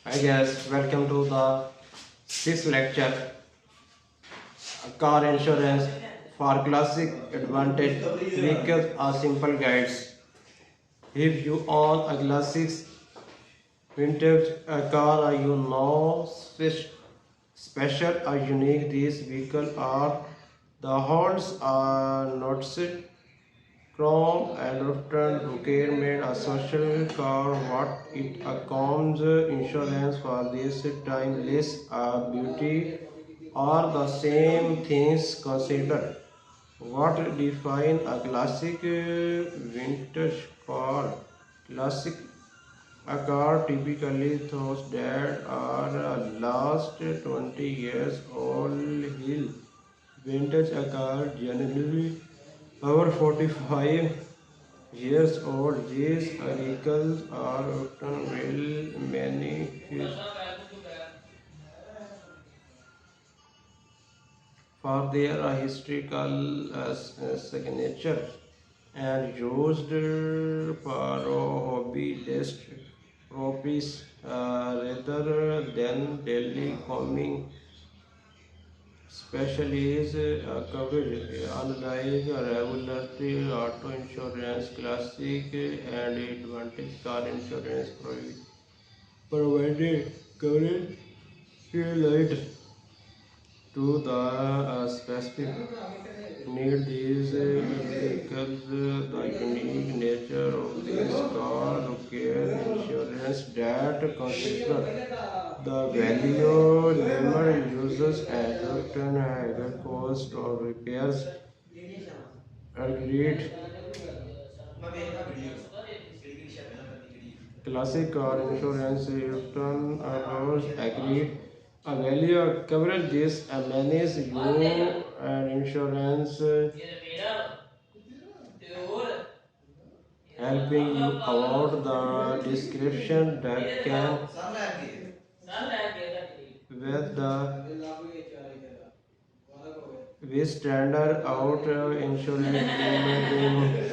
Hi guys, welcome to the sixth lecture, car insurance for classic advantage vehicles are simple guides. If you own a classic vintage car, you know special or unique these vehicles are. The horns are noticed chrome and often requirement a social car what it accounts insurance for this timeless beauty are the same things considered. What define a classic vintage car? Classic a car typically those that are last 20 years old hill. Vintage a car generally over 45 years old. These vehicles are often well managed for their historical signature and used for hobbyist purposes rather than daily coming specialties coverage. Unlike regular auto insurance, classic and advantage car insurance provided coverage related to the specific need these vehicles, the unique nature of this car require insurance that consider the value limit users and often higher cost of repairs agreed. Classic car insurance often allows agreed a value of coverage this manages you and insurance helping you avoid the description that can with the we standard out insurance limiting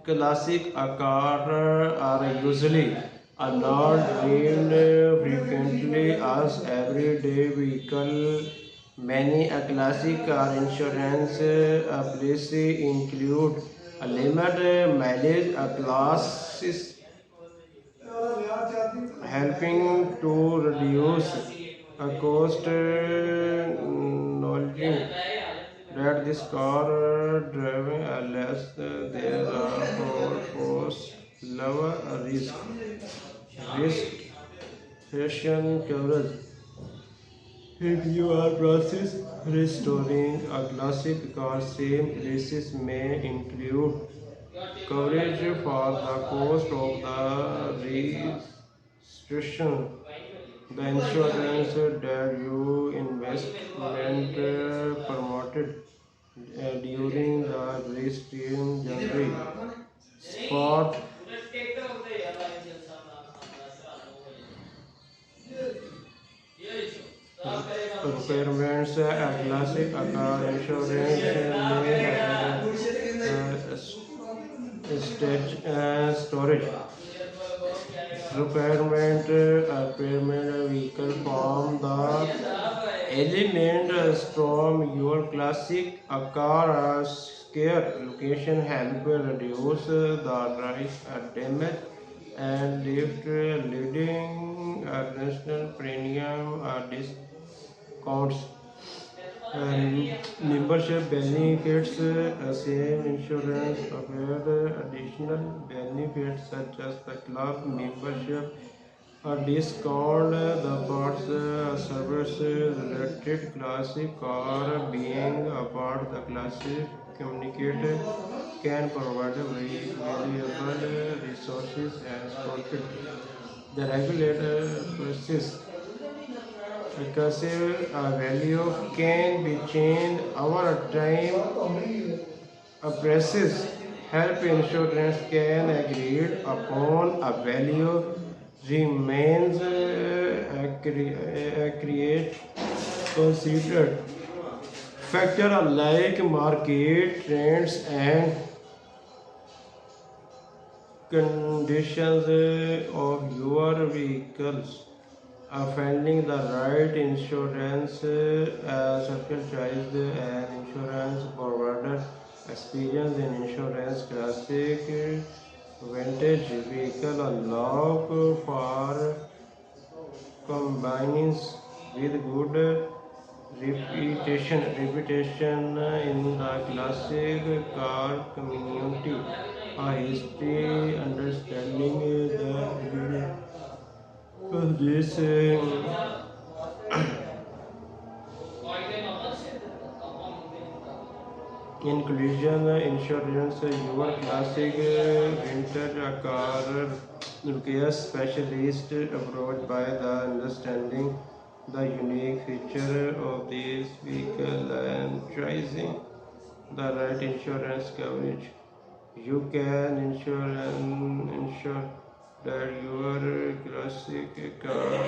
classic car are usually are not deemed frequently as everyday vehicle. Many a classic car insurance policy include a limit mileage classes helping to reduce a cost knowledge that this car driving less there are pros lower risk session coverage. If you are process restoring a classic car, same policies may include coverage for the cost of the restoration. The insurance that you investment promoted during the restoration journey. Spot requirements a classic car insurance may have storage requirement payment vehicle from the element from your classic a car scare location help reduce the price damage and lift leading national premium discounts and membership benefits, same insurance provide additional benefits such as the club membership, a discount, the parts services related classic car being a part the classic communicator can provide very valuable resources and profit. The regulator process recursive value can be changed over time. A process help insurance can agree upon a value remains create considered Factors like market trends and conditions of your vehicles. Finding the right insurance, circle choice and insurance provider, experience in insurance, classic, vintage vehicle unlock for combines with good reputation in the classic car community. A history understanding this inclusion insurance, your classic winter car requires specialist approach by the understanding the unique feature of this vehicle and choosing the right insurance coverage. You can ensure that your classic car